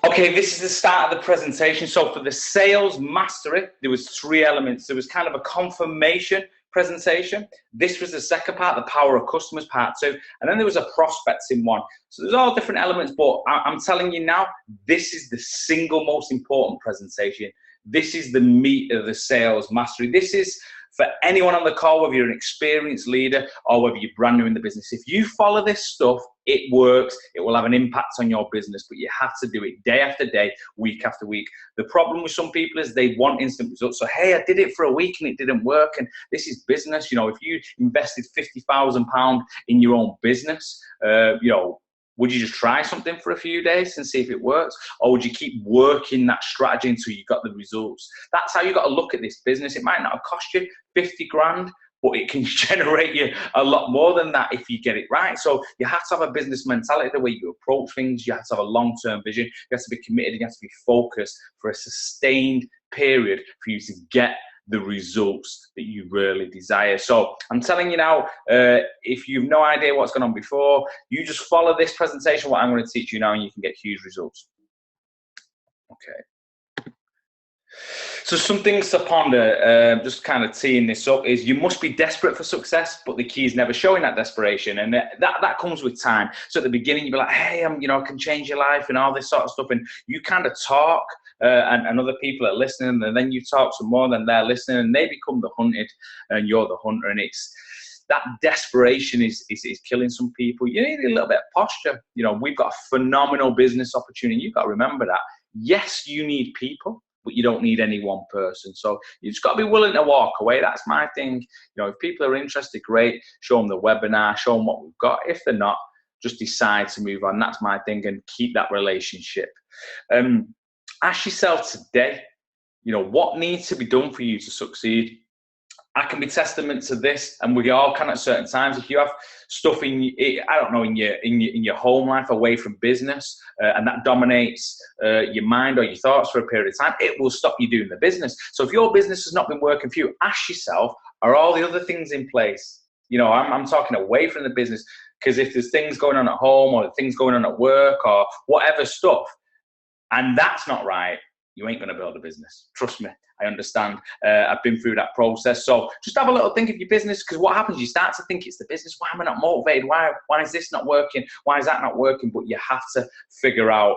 Okay, this is the start of the presentation. So for the sales mastery, there was 3 elements. There was kind of a confirmation presentation. This was the second part, the power of customers, part 2. And then there was a prospecting one. So there's all different elements, but I'm telling you now, this is the single most important presentation. This is the meat of the sales mastery. This is for anyone on the call, whether you're an experienced leader or whether you're brand new in the business. If you follow this stuff, it works. It will have an impact on your business, but you have to do it day after day, week after week. The problem with some people is they want instant results. So, hey, I did it for a week and it didn't work. And this is business. You know, if you invested £50,000 in your own business, you know, would you just try something for a few days and see if it works? Or would you keep working that strategy until you got the results? That's how you got to look at this business. It might not have cost you 50 grand, but it can generate you a lot more than that if you get it right. So you have to have a business mentality, the way you approach things. You have to have a long-term vision. You have to be committed. You have to be focused for a sustained period for you to get the results that you really desire. So I'm telling you now, if you've no idea what's gone on before, you just follow this presentation, what I'm going to teach you now, and you can get huge results. Okay. So some things to ponder, just kind of teeing this up, is you must be desperate for success, but the key is never showing that desperation, and that comes with time. So at the beginning, you'll be like, hey, I can change your life and all this sort of stuff, and you kind of talk, and other people are listening, and then you talk some more, then they're listening, and they become the hunted, and you're the hunter, and it's that desperation is killing some people. You need a little bit of posture. You know, we've got a phenomenal business opportunity. You've got to remember that. Yes, you need people, but you don't need any one person. So you just got to be willing to walk away. That's my thing. You know, if people are interested, great. Show them the webinar, show them what we've got. If they're not, just decide to move on. That's my thing, and keep that relationship. Ask yourself today, you know, what needs to be done for you to succeed? I can be testament to this, and we all can at certain times. If you have stuff in your home life away from business, and that dominates your mind or your thoughts for a period of time, it will stop you doing the business. So if your business has not been working for you, ask yourself, are all the other things in place? You know, I'm talking away from the business, because if there's things going on at home or things going on at work or whatever stuff, and that's not right, you ain't going to build a business. Trust me, I understand. I've been through that process. So just have a little think of your business, because what happens, you start to think it's the business. Why am I not motivated? Why is this not working? Why is that not working? But you have to figure out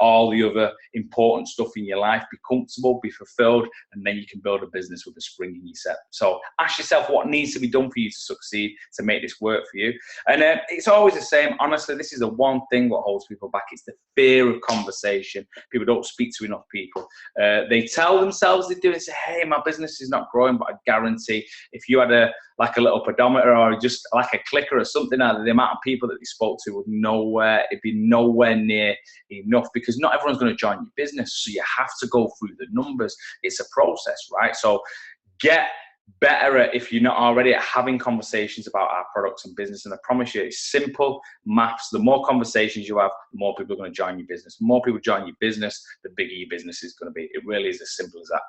all the other important stuff in your life. Be comfortable, be fulfilled, and then you can build a business with a spring in your step. So ask yourself what needs to be done for you to succeed, to make this work for you. And it's always the same. Honestly, this is the one thing what holds people back. It's the fear of conversation. People don't speak to enough people. They tell themselves they do and say, hey, my business is not growing, but I guarantee if you had a little pedometer or just like a clicker or something, the amount of people that they spoke to would it'd be nowhere near enough, because not everyone's going to join your business. So you have to go through the numbers. It's a process, right? So get better at, if you're not already, at having conversations about our products and business. And I promise you, it's simple maths. The more conversations you have, the more people are going to join your business. The more people join your business, the bigger your business is going to be. It really is as simple as that.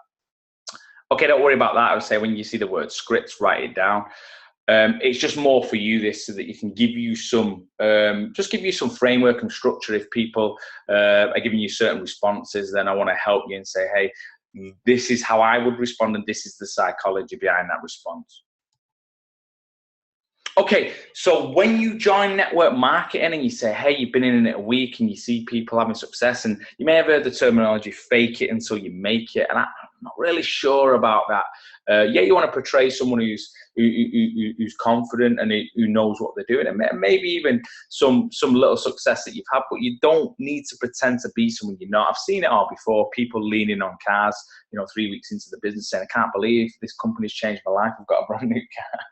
Okay, don't worry about that. I would say when you see the word scripts, write it down. It's just more for you, this, so that you can give you some, just give you some framework and structure. If people are giving you certain responses, then I want to help you and say, hey, this is how I would respond, and this is the psychology behind that response. Okay, so when you join network marketing and you say, hey, you've been in it a week and you see people having success, and you may have heard the terminology fake it until you make it, and I'm not really sure about that. Yeah, you want to portray someone who's confident and who knows what they're doing, and maybe even some little success that you've had, but you don't need to pretend to be someone you're not. I've seen it all before. People leaning on cars, 3 weeks into the business, saying, I can't believe this company's changed my life. I've got a brand new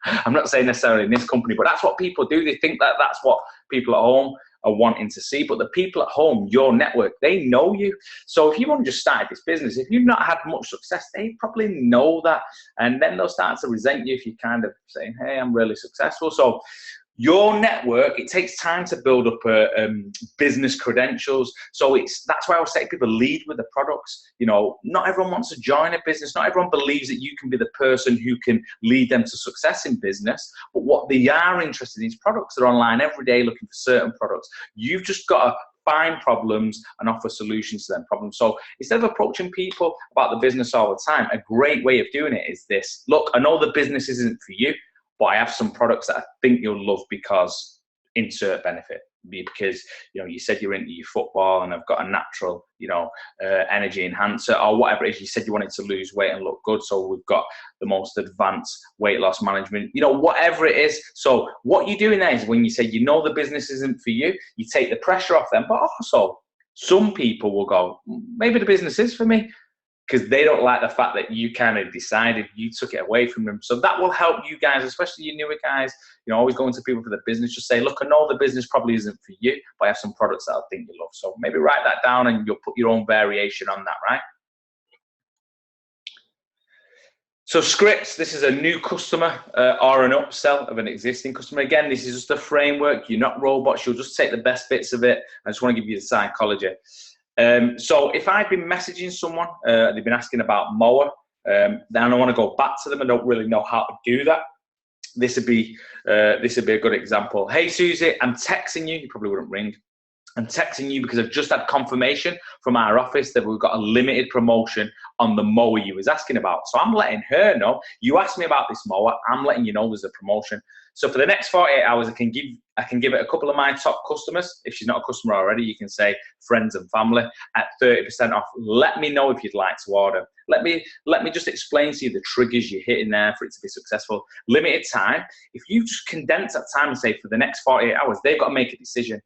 car. I'm not saying necessarily in this company, but that's what people do. They think that that's what people at home are wanting to see. But the people at home, your network, they know you. So if you've only just started this business, if you've not had much success, they probably know that. And then they'll start to resent you if you're kind of saying, hey, I'm really successful. So your network, it takes time to build up business credentials. So that's why I would say people lead with the products. Not everyone wants to join a business. Not everyone believes that you can be the person who can lead them to success in business. But what they are interested in is products. They're online every day looking for certain products. You've just got to find problems and offer solutions to them problems. So instead of approaching people about the business all the time, a great way of doing it is this. Look, I know the business isn't for you, but I have some products that I think you'll love because insert benefit. Because you said you're into your football and I've got a natural energy enhancer, or whatever it is. You said you wanted to lose weight and look good, so we've got the most advanced weight loss management, whatever it is. So what you're doing there is, when you say the business isn't for you, you take the pressure off them. But also, some people will go, maybe the business is for me, because they don't like the fact that you kind of decided, you took it away from them. So that will help you guys, especially you newer guys, always going to people for the business. Just say, look, I know the business probably isn't for you, but I have some products that I think you love. So maybe write that down and you'll put your own variation on that, right? So scripts, this is a new customer or an upsell of an existing customer. Again, this is just a framework. You're not robots. You'll just take the best bits of it. I just want to give you the psychology. So if I've been messaging someone, they've been asking about mower, then I want to go back to them. I don't really know how to do that. This would be a good example. Hey, Susie, I'm texting you. You probably wouldn't ring. I'm texting you because I've just had confirmation from our office that we've got a limited promotion on the mower you was asking about. So I'm letting her know. You asked me about this mower. I'm letting you know there's a promotion. So for the next 48 hours, I can give it a couple of my top customers. If she's not a customer already, you can say friends and family at 30% off. Let me know if you'd like to order. Let me just explain to you the triggers you're hitting there for it to be successful. Limited time. If you just condense that time and say for the next 48 hours, they've got to make a decision.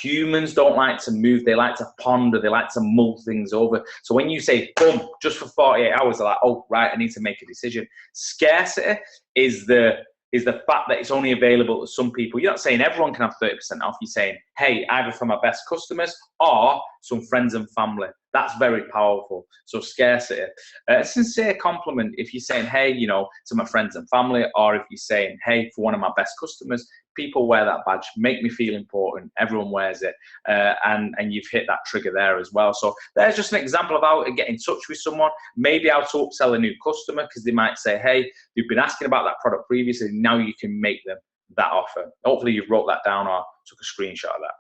Humans don't like to move. They like to ponder. They like to mull things over. So when you say, boom, just for 48 hours, they're like, oh, right, I need to make a decision. Scarcity is the fact that it's only available to some people. You're not saying everyone can have 30% off. You're saying, hey, either for my best customers or some friends and family. That's very powerful. So scarcity. A sincere compliment, if you're saying, hey, to my friends and family, or if you're saying, hey, for one of my best customers, people wear that badge, make me feel important. Everyone wears it. And you've hit that trigger there as well. So there's just an example of how to get in touch with someone. Maybe how to upsell a new customer, because they might say, hey, you've been asking about that product previously. Now you can make them that offer. Hopefully you wrote that down or took a screenshot of that.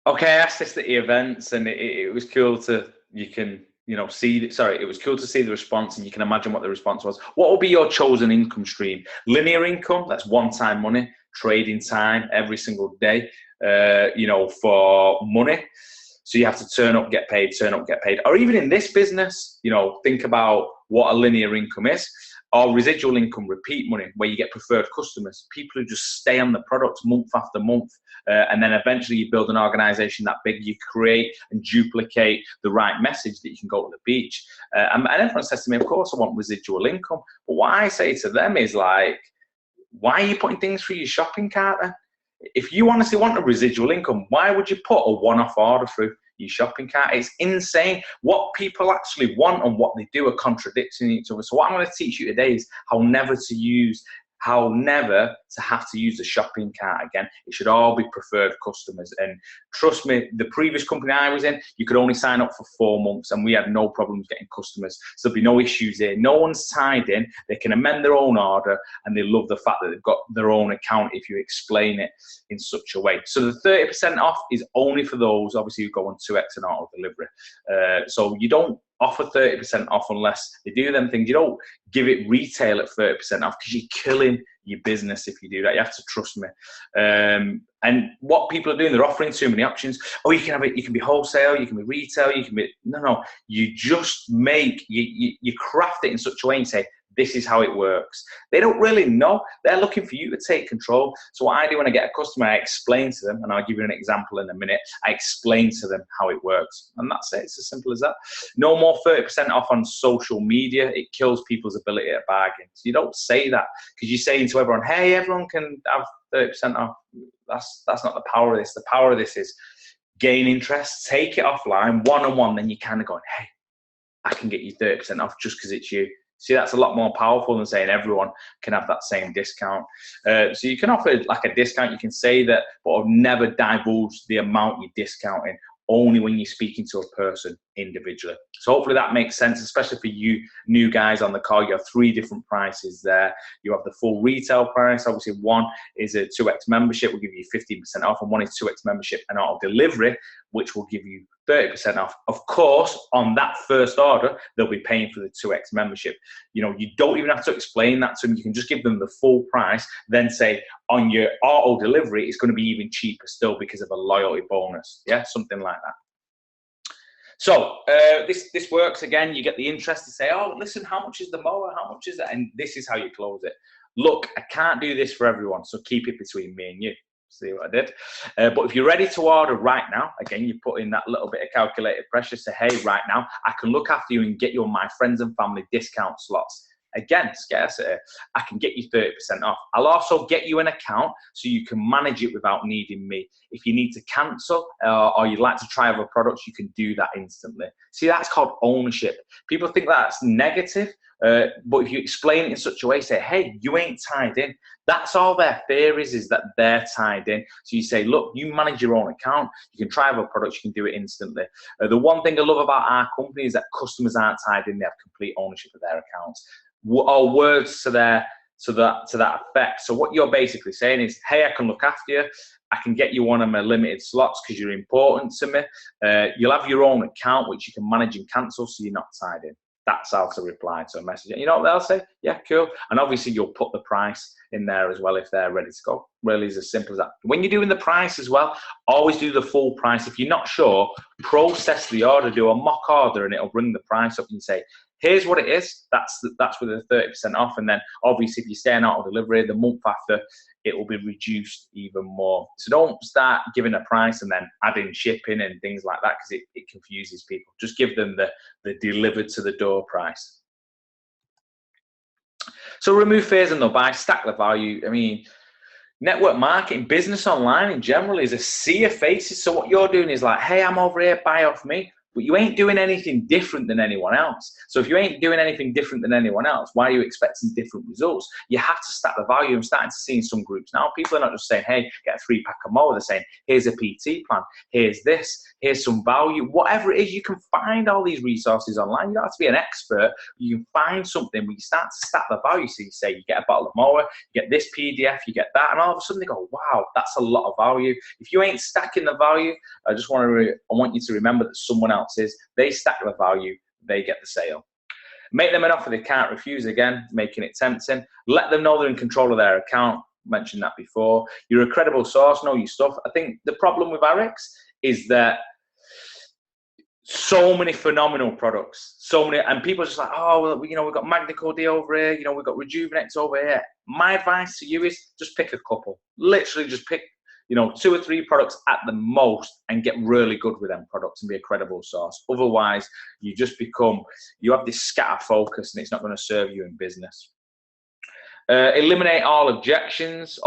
Okay, I asked this at the events, and it was cool to, it was cool to see the response, and you can imagine what the response was. What will be your chosen income stream? Linear income, that's one-time money, trading time every single day, for money. So you have to turn up, get paid, turn up, get paid. Or even in this business, think about what a linear income is. Or residual income, repeat money, where you get preferred customers, people who just stay on the product month after month. And then eventually you build an organization that big, you create and duplicate the right message that you can go to the beach. And everyone says to me, of course I want residual income. But what I say to them is like, why are you putting things through your shopping cart then? If you honestly want a residual income, why would you put a one-off order through your shopping cart? It's insane. What people actually want and what they do are contradicting each other. So what I'm going to teach you today is how never to have to use the shopping cart again. It should all be preferred customers. And trust me, the previous company I was in, you could only sign up for 4 months and we had no problems getting customers. So there'll be no issues here. No one's tied in. They can amend their own order, and they love the fact that they've got their own account if you explain it in such a way. So the 30% off is only for those, obviously, who go on 2X and auto delivery. So you don't offer 30% off unless they do them things. You don't give it retail at 30% off, because you're killing your business if you do that. You have to trust me. And what people are doing, they're offering too many options. Oh, you can have it. You can be wholesale. You can be retail. You can be no. You just you craft it in such a way and say, this is how it works. They don't really know. They're looking for you to take control. So what I do when I get a customer, I explain to them, and I'll give you an example in a minute. I explain to them how it works. And that's it. It's as simple as that. No more 30% off on social media. It kills people's ability to bargain. So you don't say that, because you're saying to everyone, hey, everyone can have 30% off. That's not the power of this. The power of this is gain interest, take it offline, one-on-one, then you're kind of going, hey, I can get you 30% off just because it's you. See, that's a lot more powerful than saying everyone can have that same discount. So you can offer like a discount, you can say that, but I've never divulged the amount you're discounting, only when you're speaking to a person individually. So hopefully that makes sense, especially for you new guys on the call. You have 3 different prices there. You have the full retail price. Obviously, one is a 2x membership, will give you 15% off, and one is 2x membership and auto delivery, which will give you 30% off. Of course, on that first order, they'll be paying for the 2x membership. You know, you don't even have to explain that to them. You can just give them the full price, then say on your auto delivery, it's going to be even cheaper still because of a loyalty bonus. Yeah, something like that. So this works again. You get the interest to say, oh, listen, how much is the mower? How much is it? And this is how you close it. Look, I can't do this for everyone, so keep it between me and you. See what I did? But if you're ready to order right now, again, you put in that little bit of calculated pressure. Say, hey, right now, I can look after you and get you on my friends and family discount slots. Again, scarcity. I can get you 30% off. I'll also get you an account so you can manage it without needing me. If you need to cancel or you'd like to try other products, you can do that instantly. See, that's called ownership. People think that's negative, but if you explain it in such a way, say, hey, you ain't tied in. That's all their fear is that they're tied in. So you say, look, you manage your own account. You can try other products. You can do it instantly. The one thing I love about our company is that customers aren't tied in. They have complete ownership of their accounts. Or words to that effect. So what you're basically saying is, hey, I can look after you. I can get you one of my limited slots because you're important to me. You'll have your own account, which you can manage and cancel, so you're not tied in. That's how to reply to a message. You know what they'll say? Yeah, cool. And obviously you'll put the price in there as well if they're ready to go. Really is as simple as that. When you're doing the price as well, always do the full price. If you're not sure, process the order, do a mock order, and it'll bring the price up and say, here's what it is. That's with the 30% off. And then obviously if you stay on auto delivery, the month after, it will be reduced even more. So don't start giving a price and then adding shipping and things like that, because it confuses people. Just give them the delivered to the door price. So remove fears and they'll buy, stack the value. I mean, network marketing, business online in general is a sea of faces. So what you're doing is like, hey, I'm over here, buy off me. But you ain't doing anything different than anyone else. So if you ain't doing anything different than anyone else, why are you expecting different results? You have to stack the value. I'm starting to see in some groups now, people are not just saying, hey, get a 3-pack of mower. They're saying, here's a PT plan. Here's this. Here's some value. Whatever it is, you can find all these resources online. You don't have to be an expert. You can find something where you start to stack the value. So you say, you get a bottle of mower, you get this PDF, you get that. And all of a sudden they go, wow, that's a lot of value. If you ain't stacking the value, I want you to remember that someone else is. They stack the value, they get the sale. Make them an offer they can't refuse, again, making it tempting. Let them know they're in control of their account. Mentioned that before. You're a credible source, know your stuff. I think the problem with RX is that so many phenomenal products, so many, and people are just like, oh, well, you know, we've got Magnico D over here, you know, we've got Rejuvenex over here. My advice to you is just pick a couple. Literally just pick, you know, 2 or 3 products at the most and get really good with them products and be a credible source. Otherwise, you just you have this scatter focus and it's not going to serve you in business. Eliminate all objections.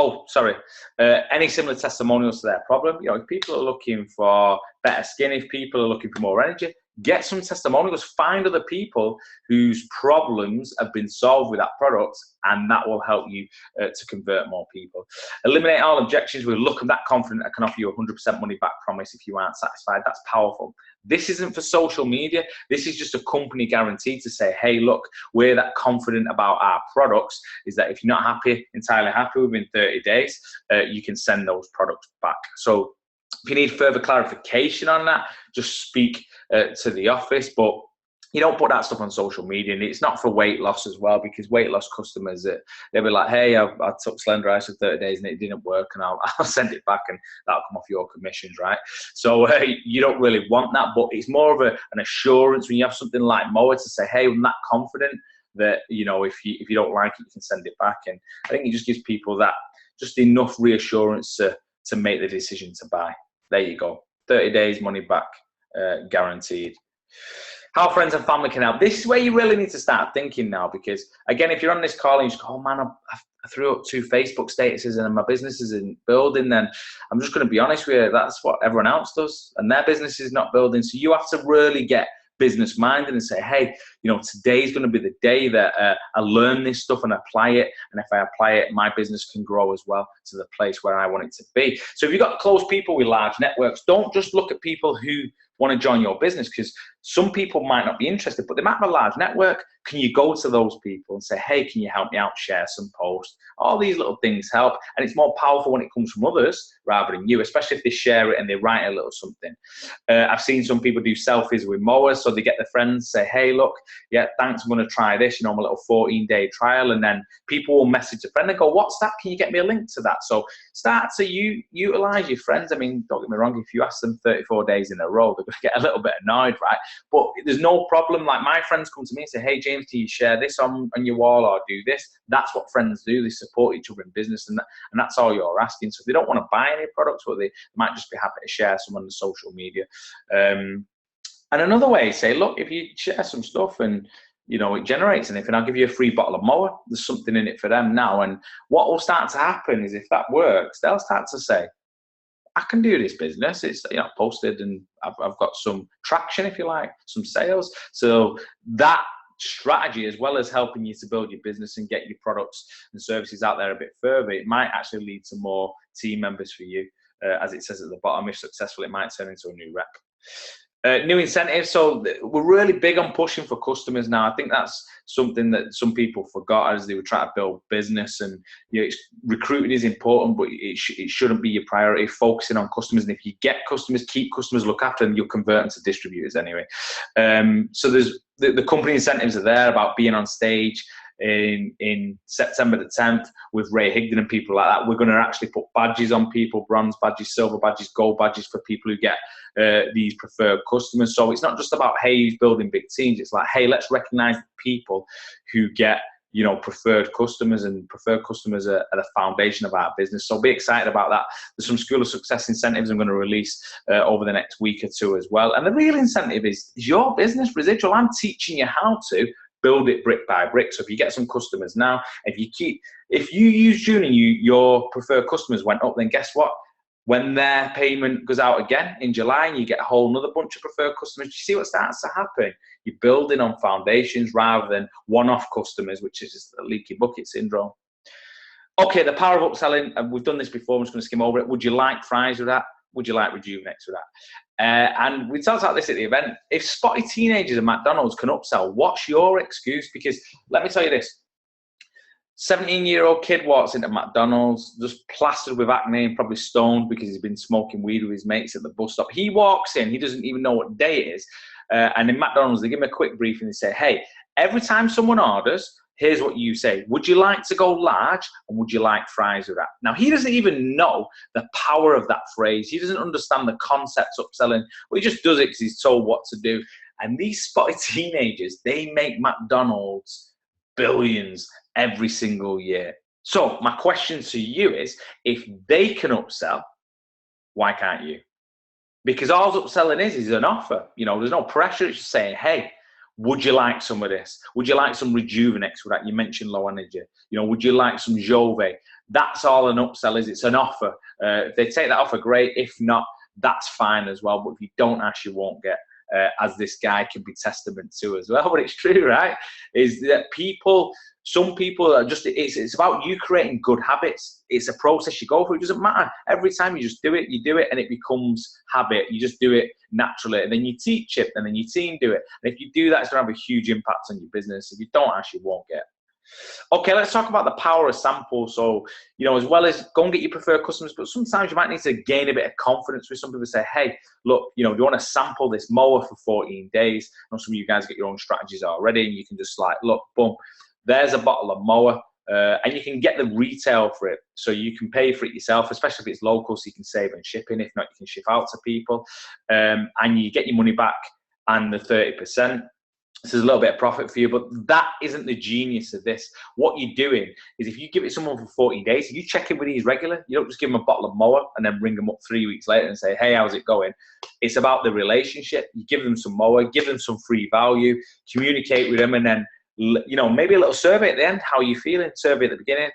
Any similar testimonials to their problem. You know, if people are looking for better skin, if people are looking for more energy, get some testimonials. Find other people whose problems have been solved with that product, and that will help you to convert more people. Eliminate all objections. We'll look, I'm that confident I can offer you a 100% money back promise if you aren't satisfied. That's powerful. This isn't for social media. This is just a company guarantee to say, hey, look, we're that confident about our products, is that if you're not entirely happy within 30 days, you can send those products back. So if you need further clarification on that, just speak to the office. But you don't put that stuff on social media, and it's not for weight loss as well, because weight loss customers, they'll be like, hey, I took Slender Ice for 30 days and it didn't work, and I'll send it back and that'll come off your commissions, right? So you don't really want that, but it's more of an assurance when you have something like Mower to say, hey, I'm that confident that, you know, if you don't like it, you can send it back. And I think it just gives people that just enough reassurance to make the decision to buy. There you go. 30 days money back, guaranteed. How friends and family can help. This is where you really need to start thinking now, because again, if you're on this call and you just go, oh man, I threw up 2 Facebook statuses and my business isn't building, then I'm just going to be honest with you, that's what everyone else does, and their business is not building. So you have to really get business minded and say, hey, you know, today's going to be the day that I learn this stuff and apply it, and if I apply it, my business can grow as well to the place where I want it to be. So if you've got close people with large networks, don't just look at people who want to join your business, because some people might not be interested, but they might have a large network. Can you go to those people and say, hey, can you help me out, share some posts? All these little things help. And it's more powerful when it comes from others rather than you, especially if they share it and they write a little something. I've seen some people do selfies with mowers, so they get their friends, say, hey, look, yeah, thanks, I'm going to try this, my little 14-day trial. And then people will message a friend and go, what's that? Can you get me a link to that? So start to utilize your friends. I mean, don't get me wrong, if you ask them 34 days in a row, they're going to get a little bit annoyed, right? But there's no problem. Like, my friends come to me and say, hey, James, can you share this on your wall or do this? That's what friends do. They support each other in business, and that's all you're asking. So if they don't want to buy any products, but they might just be happy to share some on the social media. And another way, say, look, if you share some stuff and it generates anything, I'll give you a free bottle of mower. There's something in it for them now. And what will start to happen is, if that works, they'll start to say, I can do this business. It's posted and I've got some traction, if you like, some sales. So that strategy, as well as helping you to build your business and get your products and services out there a bit further, it might actually lead to more team members for you. As it says at the bottom, if successful, it might turn into a new rep. New incentives. So we're really big on pushing for customers now. I think that's something that some people forgot as they were trying to build business. And recruiting is important, but it shouldn't be your priority. Focusing on customers, and if you get customers, keep customers, look after them, you'll convert them to distributors anyway. So there's the company incentives are there about being on stage in September the 10th with Ray Higdon and people like that. We're going to actually put badges on people, bronze badges, silver badges, gold badges, for people who get these preferred customers. So it's not just about, hey, he's building big teams. It's like, hey, let's recognize the people who get preferred customers, and preferred customers are the foundation of our business. So be excited about that. There's some School of Success incentives I'm going to release over the next week or two as well. And the real incentive is your business residual. I'm teaching you how to build it brick by brick. So if you get some customers now, if you use June and your preferred customers went up, then guess what? When their payment goes out again in July and you get a whole nother bunch of preferred customers, you see what starts to happen? You're building on foundations rather than one-off customers, which is just a leaky bucket syndrome. Okay, the power of upselling, and we've done this before, I'm just going to skim over it. Would you like fries with that? Would you like Rejuvenex with that? And we talked about this at the event. If spotty teenagers at McDonald's can upsell, what's your excuse? Because let me tell you this. 17-year-old kid walks into McDonald's, just plastered with acne and probably stoned because he's been smoking weed with his mates at the bus stop. He walks in, he doesn't even know what day it is. And in McDonald's, they give him a quick briefing. They say, hey, every time someone orders, here's what you say. Would you like to go large, and would you like fries with that? Now, he doesn't even know the power of that phrase. He doesn't understand the concepts of upselling. Well, he just does it because he's told what to do. And these spotty teenagers, they make McDonald's billions every single year. So my question to you is, if they can upsell, why can't you? Because all upselling is an offer. There's no pressure. It's just saying, hey, would you like some of this? Would you like some Rejuvenex with that? You mentioned low energy. Would you like some Jove? That's all an upsell is. It's an offer. If they take that offer, great. If not, that's fine as well. But if you don't ask, you won't get. As this guy can be testament to as well. But it's true, right? Is that some people are just, it's about you creating good habits. It's a process you go through. It doesn't matter. Every time you just do it, and it becomes habit. You just do it naturally, and then you teach it, and then your team do it. And if you do that, it's going to have a huge impact on your business. If you don't ask, you won't get. Okay, let's talk about the power of samples. So, as well as go and get your preferred customers, but sometimes you might need to gain a bit of confidence with some people. Say, hey, look, do you want to sample this mower for 14 days? I know some of you guys get your own strategies already, and you can just look, boom, there's a bottle of mower, and you can get the retail for it. So you can pay for it yourself, especially if it's local, so you can save on shipping. If not, you can ship out to people, and you get your money back and the 30%. So there's a little bit of profit for you, but that isn't the genius of this. What you're doing is, if you give it someone for 40 days, if you check in with these regular, you don't just give them a bottle of mower and then ring them up 3 weeks later and say, hey, how's it going? It's about the relationship. You give them some mower, give them some free value, communicate with them, and then, maybe a little survey at the end. How are you feeling? Survey at the beginning,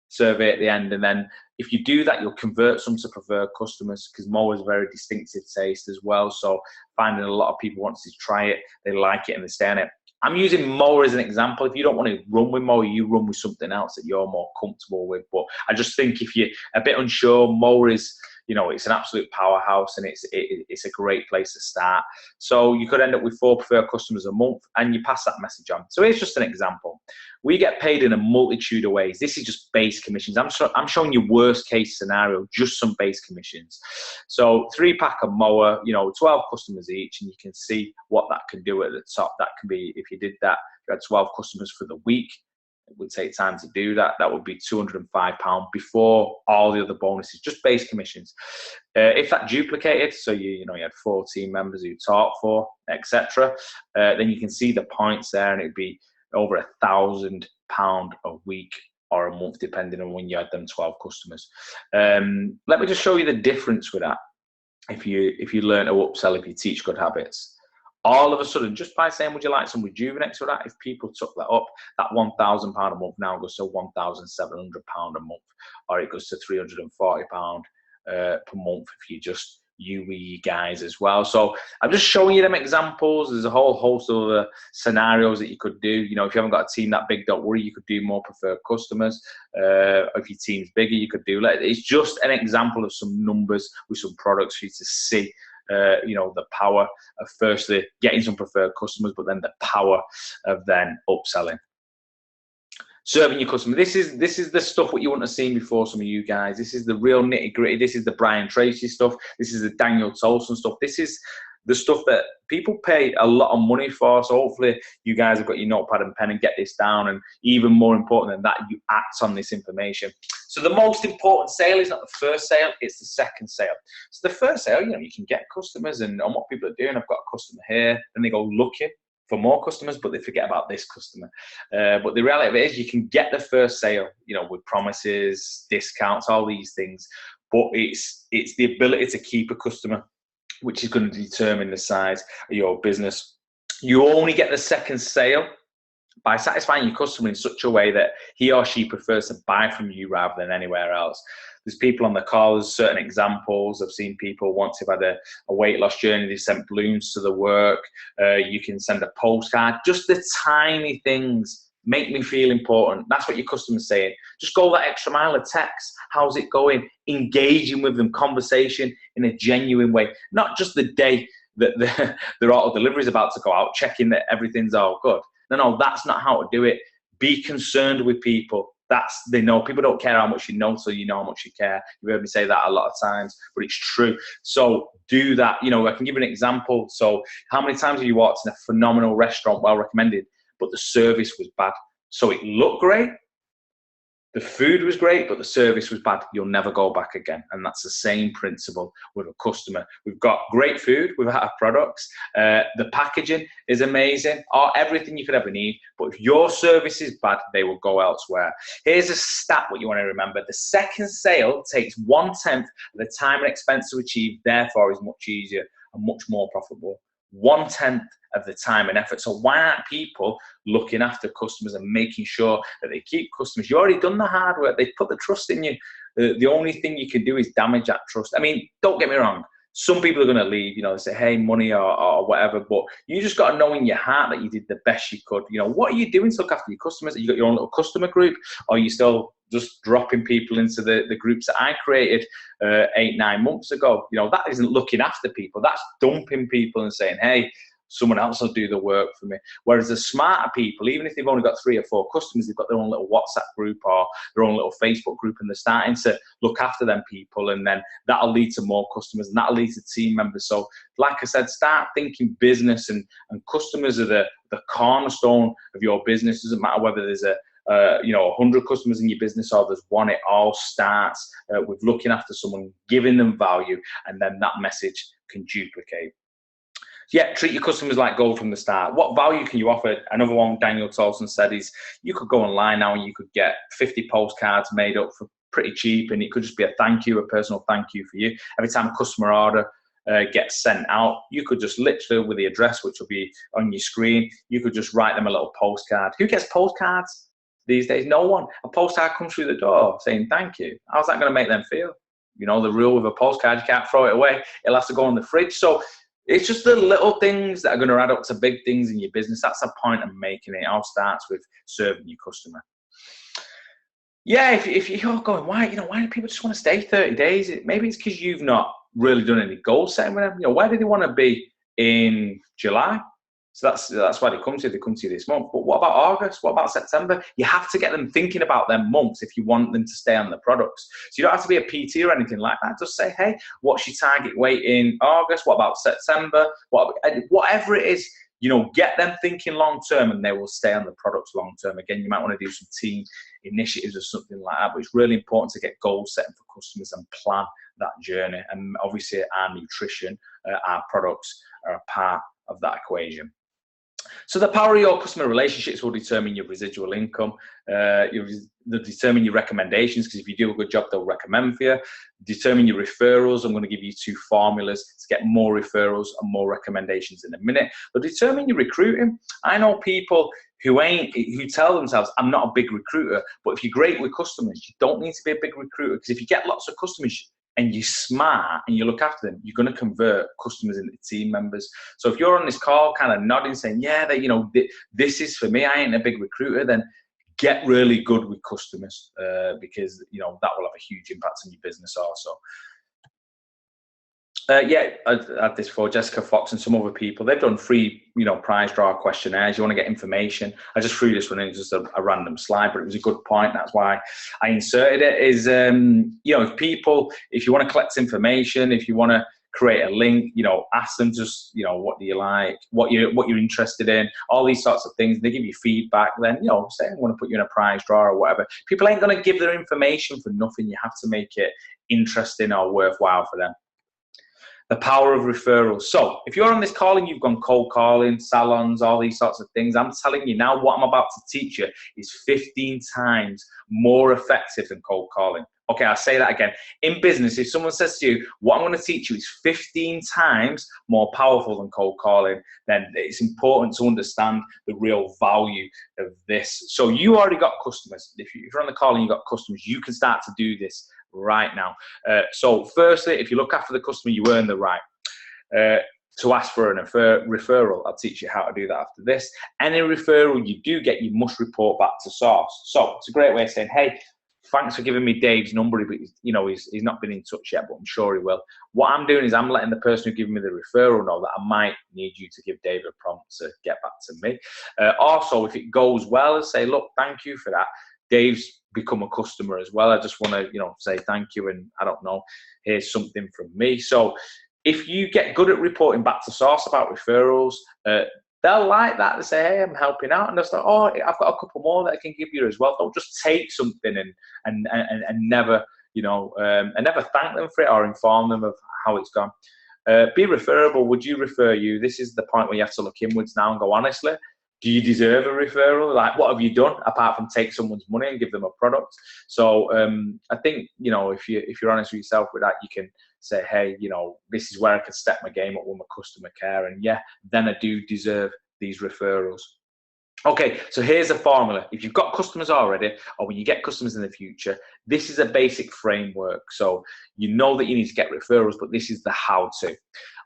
survey at the end. And then if you do that, you'll convert some to preferred customers, because mower is a very distinctive taste as well. So finding a lot of people want to try it, they like it, and they stay on it. I'm using mower as an example. If you don't want to run with mower, you run with something else that you're more comfortable with. But I just think if you're a bit unsure, mower is you know, it's an absolute powerhouse, and it's a great place to start. So you could end up with 4 preferred customers a month, and you pass that message on. So here's just an example. We get paid in a multitude of ways. This is just base commissions. I'm showing you worst case scenario, just some base commissions. So 3-pack of mower, you know, 12 customers each, and you can see what that can do at the top. That can be, if you did that, you had 12 customers for the week, it would take time to do that. That would be £205 before all the other bonuses, just base commissions. If that duplicated, so you had 4 team members who talked for, etc., then you can see the points there, and it'd be over £1,000 a week or a month, depending on when you had them 12 customers. Let me just show you the difference with that. If you learn to upsell, if you teach good habits, all of a sudden, just by saying, would you like some Rejuvenex for that? If people took that up, that £1,000 a month now goes to £1,700 a month, or it goes to £340 per month if you just UE guys as well. So I'm just showing you them examples. There's a whole host of scenarios that you could do. You know, if you haven't got a team that big, don't worry, you could do more preferred customers. If your team's bigger, you could do it's just an example of some numbers with some products for you to see. You know, the power of firstly getting some preferred customers, but then the power of then upselling. Serving your customer. This is the stuff what you wouldn't have seen before, some of you guys. This is the real nitty gritty. This is the Brian Tracy stuff. This is the Daniel Tolson stuff. This is the stuff that people pay a lot of money for. So hopefully you guys have got your notepad and pen and get this down. And even more important than that, you act on this information. So the most important sale is not the first sale, it's the second sale. So the first sale, you know, you can get customers, and on what people are doing, I've got a customer here, and they go looking for more customers, but they forget about this customer. But the reality of it is you can get the first sale, you know, with promises, discounts, all these things. But it's the ability to keep a customer, which is going to determine the size of your business. You only get the second sale by satisfying your customer in such a way that he or she prefers to buy from you rather than anywhere else. There's people on the call, there's certain examples. I've seen people, once they've had a weight loss journey, they sent balloons to the work. You can send a postcard. Just the tiny things make me feel important. That's what your customer's saying. Just go that extra mile of text. How's it going? Engaging with them, conversation in a genuine way. Not just the day that their auto delivery is about to go out, checking that everything's all good. No, that's not how to do it. Be concerned with people. They know. People don't care how much you know till you know how much you care. You've heard me say that a lot of times, but it's true. So do that. You know, I can give you an example. So how many times have you walked in a phenomenal restaurant, well recommended, but the service was bad? So it looked great, the food was great, but the service was bad. You'll never go back again. And that's the same principle with a customer. We've got great food with our products. The packaging is amazing, or everything you could ever need. But if your service is bad, they will go elsewhere. Here's a stat what you want to remember. The second sale takes 1/10 of the time and expense to achieve, therefore is much easier and much more profitable. 1/10 of the time and effort. So why aren't people looking after customers and making sure that they keep customers? You already done the hard work. They put the trust in you. The only thing you can do is damage that trust. I mean, don't get me wrong. Some people are going to leave, you know, they say, hey, money or whatever, but you just got to know in your heart that you did the best you could. You know, what are you doing to look after your customers? You got your own little customer group, or are you still just dropping people into the groups that I created 8-9 months ago? You know, that isn't looking after people. That's dumping people and saying, hey, someone else will do the work for me. Whereas the smarter people, even if they've only got 3 or 4 customers, they've got their own little WhatsApp group or their own little Facebook group, and they're starting to look after them people, and then that'll lead to more customers, and that'll lead to team members. So like I said, start thinking business, and customers are the cornerstone of your business. It doesn't matter whether there's 100 customers in your business or there's one. It all starts with looking after someone, giving them value, and then that message can duplicate. Yeah, treat your customers like gold from the start. What value can you offer? Another one Daniel Tolson said is you could go online now and you could get 50 postcards made up for pretty cheap, and it could just be a thank you, a personal thank you for you. Every time a customer order gets sent out, you could just literally, with the address, which will be on your screen, you could just write them a little postcard. Who gets postcards these days? No one. A postcard comes through the door saying thank you. How's that going to make them feel? You know, the rule with a postcard, you can't throw it away. It'll have to go in the fridge. So it's just the little things that are going to add up to big things in your business. That's the point I'm making. It all starts with serving your customer. Yeah, if you're going, why do people just want to stay 30 days? Maybe it's because you've not really done any goal setting with them. Where do they want to be in July? So that's why they come to you. They come to you this month. But what about August? What about September? You have to get them thinking about them months if you want them to stay on the products. So you don't have to be a PT or anything like that. Just say, hey, what's your target weight in August? What about September? Whatever it is, get them thinking long term, and they will stay on the products long term. Again, you might want to do some team initiatives or something like that, but it's really important to get goals setting for customers and plan that journey. And obviously, our nutrition, our products are a part of that equation. So the power of your customer relationships will determine your residual income. They'll determine your recommendations, because if you do a good job, they'll recommend for you. Determine your referrals. I'm going to give you 2 formulas to get more referrals and more recommendations in a minute. They'll determine your recruiting. I know people who tell themselves, I'm not a big recruiter, but if you're great with customers, you don't need to be a big recruiter, because if you get lots of customers and you're smart and you look after them, you're going to convert customers into team members. So if you're on this call kind of nodding, saying, yeah, this is for me, I ain't a big recruiter, then get really good with customers, because that will have a huge impact on your business also. I had this for Jessica Fox and some other people. They've done free, prize draw questionnaires. You want to get information. I just threw this one in, just a random slide, but it was a good point. That's why I inserted it. Is if you want to collect information, if you want to create a link, ask them just, what do you like, what you're interested in, all these sorts of things. They give you feedback. Then, say I want to put you in a prize draw or whatever. People ain't going to give their information for nothing. You have to make it interesting or worthwhile for them. The power of referrals. So if you're on this call and you've gone cold calling, salons, all these sorts of things, I'm telling you now, what I'm about to teach you is 15 times more effective than cold calling. Okay, I'll say that again. In business, if someone says to you, what I'm going to teach you is 15 times more powerful than cold calling, then it's important to understand the real value of this. So you already got customers. If you're on the call and you've got customers, you can start to do this right now. So firstly, if you look after the customer, you earn the right to ask for a referral. I'll teach you how to do that after this. Any referral you do get, you must report back to source. So it's a great way of saying, hey, thanks for giving me Dave's number, but he's not been in touch yet, but I'm sure he will. What I'm doing is I'm letting the person who gave me the referral know that I might need you to give Dave a prompt to get back to me. Also, if it goes well, I say, look, thank you for that. Dave's become a customer as well. I just want to, say thank you, and I don't know, here's something from me. So if you get good at reporting back to source about referrals, they'll like that. They say, hey, I'm helping out, and they'll say, oh, I've got a couple more that I can give you as well. Don't just take something and never, and never thank them for it or inform them of how it's gone. Be referable. Would you refer you? This is the point where you have to look inwards now and go, honestly, do you deserve a referral? Like, what have you done apart from take someone's money and give them a product? So I think, if you're honest with yourself with that, you can say, hey, this is where I can step my game up with my customer care. And yeah, then I do deserve these referrals. Okay, so here's a formula. If you've got customers already, or when you get customers in the future, this is a basic framework. So you know that you need to get referrals, but this is the how-to.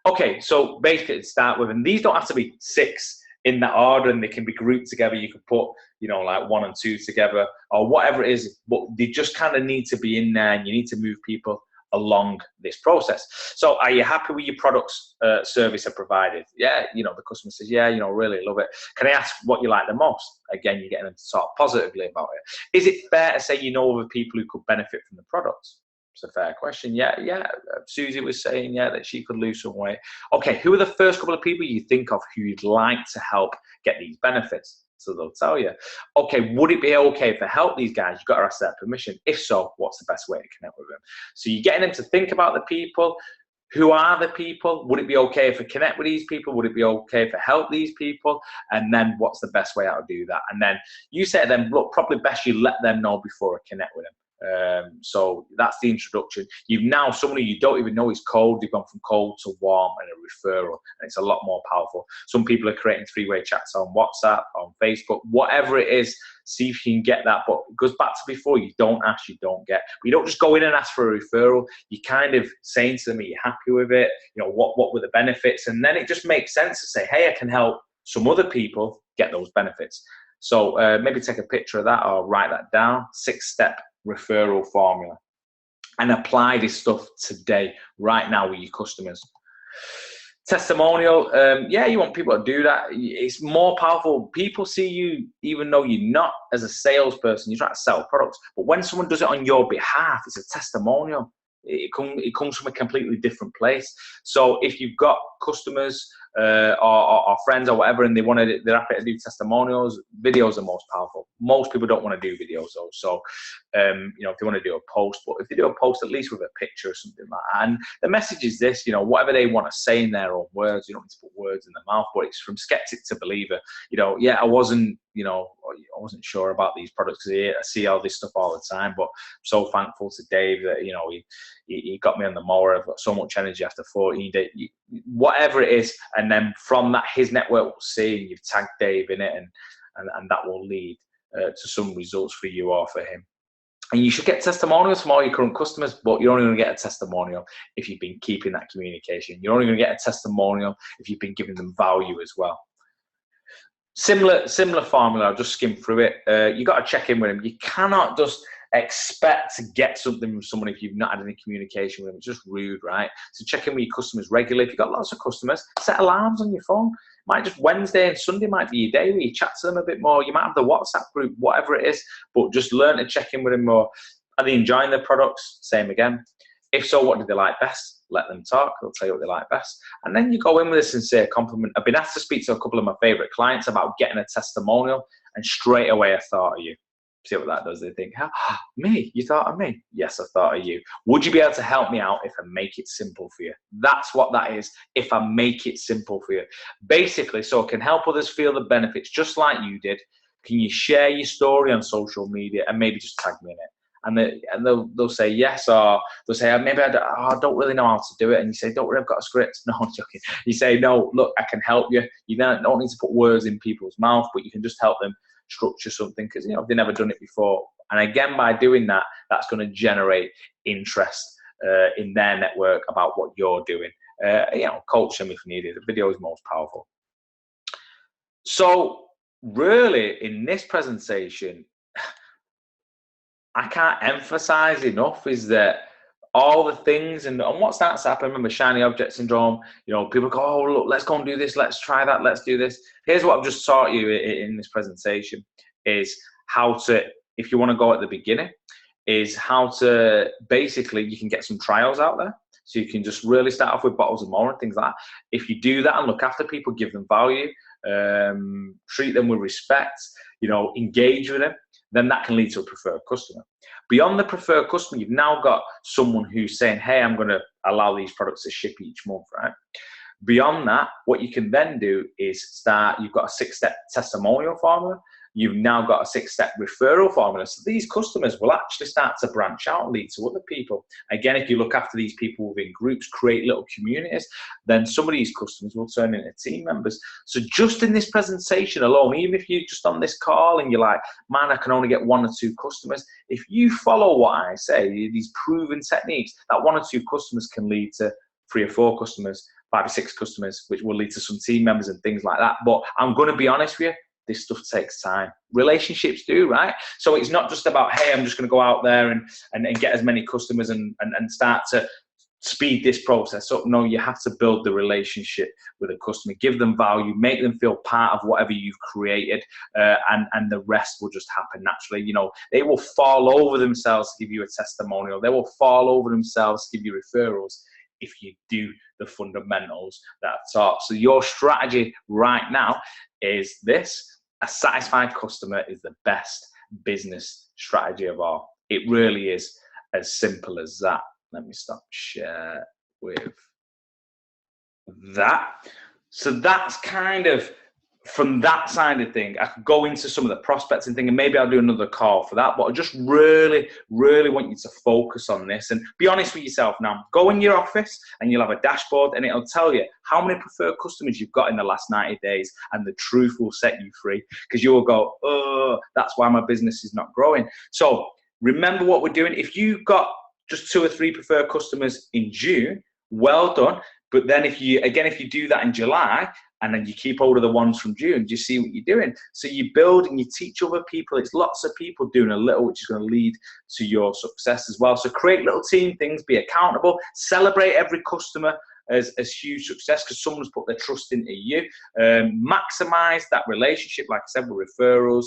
Okay, so basically to start with, and these don't have to be 6 in that order, and they can be grouped together. You can put, like 1 and 2 together or whatever it is, but they just kind of need to be in there, and you need to move people along this process. So are you happy with your products, service are provided? Yeah, the customer says, yeah, really love it. Can I ask what you like the most? Again, you're getting them to talk positively about it. Is it fair to say other people who could benefit from the products? It's a fair question. Yeah. Susie was saying, that she could lose some weight. Okay, who are the first couple of people you think of who you'd like to help get these benefits? So they'll tell you. Okay, would it be okay if I help these guys? You've got to ask their permission. If so, what's the best way to connect with them? So you're getting them to think about the people. Who are the people? Would it be okay if I connect with these people? Would it be okay if I help these people? And then what's the best way to do that? And then you say to them, look, probably best you let them know before I connect with them. So that's the introduction. You've now, someone who you don't even know is cold, they've gone from cold to warm and a referral, and it's a lot more powerful. Some people are creating 3-way chats on WhatsApp, on Facebook, whatever it is. See if you can get that. But it goes back to before, you don't ask, you don't get. But you don't just go in and ask for a referral. You kind of saying to them, are you happy with it? What were the benefits? And then it just makes sense to say, hey, I can help some other people get those benefits. So maybe take a picture of that or write that down. 6-step referral formula, and apply this stuff today, right now, with your customers. Testimonial, yeah, you want people to do that. It's more powerful. People see you, even though you're not as a salesperson, you're trying to sell products. But when someone does it on your behalf, it's a testimonial. It comes from a completely different place. So if you've got customers or friends or whatever, and they're happy to do testimonials, videos are most powerful. Most people don't want to do videos though. So, if they want to do a post, but if they do a post, at least with a picture or something like that. And the message is this, whatever they want to say in their own words, you don't need to put words in the mouth, but it's from skeptic to believer. Yeah, I wasn't sure about these products because I see all this stuff all the time, but I'm so thankful to Dave that, he got me on the mower. I've got so much energy after 14 days, whatever it is. And then from that, his network will see you've tagged Dave in it, and that will lead to some results for you or for him. And you should get testimonials from all your current customers, but you're only going to get a testimonial if you've been keeping that communication. You're only going to get a testimonial if you've been giving them value as well. Similar formula. I'll just skim through it. You got to check in with them. You cannot just expect to get something from someone if you've not had any communication with them. It's just rude, right? So check in with your customers regularly. If you've got lots of customers, set alarms on your phone. Might just Wednesday and Sunday might be your day where you chat to them a bit more. You might have the WhatsApp group, whatever it is, but just learn to check in with them more. Are they enjoying their products? Same again. If so, what do they like best? Let them talk. They'll tell you what they like best. And then you go in with a sincere compliment. I've been asked to speak to a couple of my favorite clients about getting a testimonial, and straight away I thought of you. See what that does? They think, me? You thought of me? Yes, I thought of you. Would you be able to help me out if I make it simple for you? That's what that is, if I make it simple for you. Basically, so it can help others feel the benefits just like you did. Can you share your story on social media and maybe just tag me in it? And they'll say yes, or they'll say, maybe I don't really know how to do it. And you say, don't worry, I've got a script. No, I'm joking. You say, no, look, I can help you. You don't need to put words in people's mouth, but you can just help them structure something because they've never done it before. And again, by doing that, that's going to generate interest in their network about what you're doing. Coach them if needed. The video is most powerful. So really, in this presentation, I can't emphasize enough is that all the things and what starts to happen. Remember shiny object syndrome. People go, oh, look, let's go and do this. Let's try that. Let's do this. Here's what I've just taught you in this presentation is how to, if you want to go at the beginning, is how to basically, you can get some trials out there. So you can just really start off with bottles of more and things like that. If you do that and look after people, give them value, treat them with respect, engage with them, then that can lead to a preferred customer. Beyond the preferred customer, you've now got someone who's saying, hey, I'm going to allow these products to ship each month, right? Beyond that, what you can then do is you've got a 6-step testimonial formula. You've now got a 6-step referral formula. So these customers will actually start to branch out and lead to other people. Again, if you look after these people within groups, create little communities, then some of these customers will turn into team members. So just in this presentation alone, even if you're just on this call and you're like, man, I can only get 1 or 2 customers. If you follow what I say, these proven techniques, that 1 or 2 customers can lead to 3 or 4 customers, 5 or 6 customers, which will lead to some team members and things like that. But I'm going to be honest with you, this stuff takes time. Relationships do, right? So it's not just about, hey, I'm just going to go out there and get as many customers and start to speed this process up. No, you have to build the relationship with a customer, give them value, make them feel part of whatever you've created, and the rest will just happen naturally. They will fall over themselves to give you a testimonial. They will fall over themselves to give you referrals if you do the fundamentals that I've taught. So your strategy right now is this. A satisfied customer is the best business strategy of all. It really is as simple as that. Let me stop share with that. So that's kind of from that side of thing. I could go into some of the prospecting thing, and maybe I'll do another call for that. But I just really, really want you to focus on this and be honest with yourself now. Go in your office and you'll have a dashboard, and it'll tell you how many preferred customers you've got in the last 90 days, and the truth will set you free, because you will go, oh, that's why my business is not growing. So remember what we're doing. If you've got just 2 or 3 preferred customers in June, well done. But then if you do that in July, and then you keep hold of the ones from June. Just see what you're doing. So you build and you teach other people. It's lots of people doing a little, which is going to lead to your success as well. So create little team things, be accountable, celebrate every customer as huge success because someone's put their trust into you. Maximize that relationship, like I said, with referrals,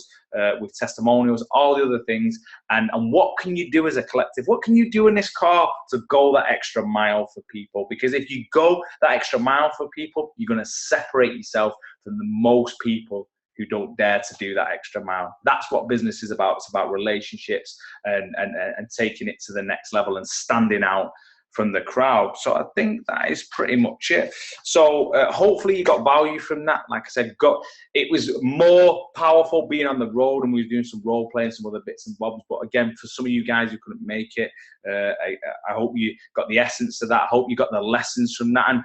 with testimonials, all the other things. And what can you do as a collective? What can you do in this car to go that extra mile for people? Because if you go that extra mile for people, you're going to separate yourself from the most people who don't dare to do that extra mile. That's what business is about. It's about relationships and taking it to the next level and standing out from the crowd. So I think that is pretty much it. So hopefully you got value from that. Like I said, it was more powerful being on the road, and we were doing some role play and some other bits and bobs. But again, for some of you guys who couldn't make it, I hope you got the essence of that. I hope you got the lessons from that. And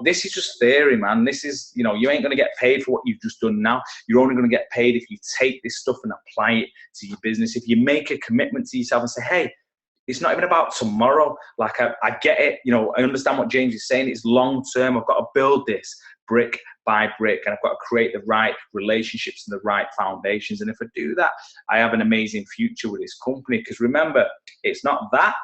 this is just theory, man. This is, you ain't going to get paid for what you've just done now. You're only going to get paid if you take this stuff and apply it to your business. If you make a commitment to yourself and say, hey, it's not even about tomorrow. Like, I get it. I understand what James is saying. It's long term. I've got to build this brick by brick, and I've got to create the right relationships and the right foundations. And if I do that, I have an amazing future with this company. Because remember, it's not that.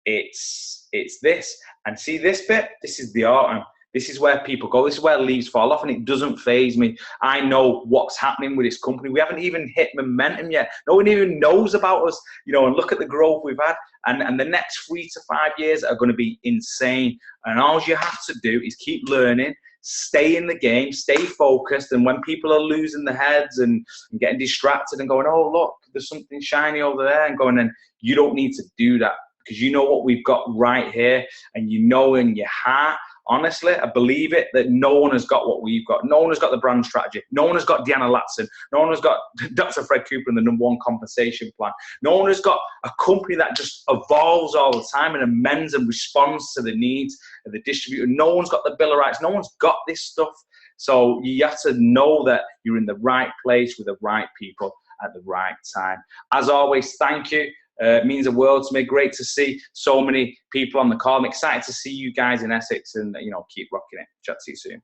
It's this. And see this bit? This is the art. This is where people go. This is where leaves fall off, and it doesn't faze me. I know what's happening with this company. We haven't even hit momentum yet. No one even knows about us, and look at the growth we've had. And the next 3 to 5 years are going to be insane. And all you have to do is keep learning, stay in the game, stay focused. And when people are losing their heads and getting distracted and going, oh, look, there's something shiny over there, and going, then you don't need to do that, because you know what we've got right here, and in your heart, honestly, I believe it, that no one has got what we've got. No one has got the brand strategy. No one has got Deanna Latson. No one has got Dr. Fred Cooper and the #1 compensation plan. No one has got a company that just evolves all the time and amends and responds to the needs of the distributor. No one's got the Bill of Rights. No one's got this stuff. So you have to know that you're in the right place with the right people at the right time. As always, thank you. It means the world to me. Great to see so many people on the call. I'm excited to see you guys in Essex, and keep rocking it. Chat to you soon.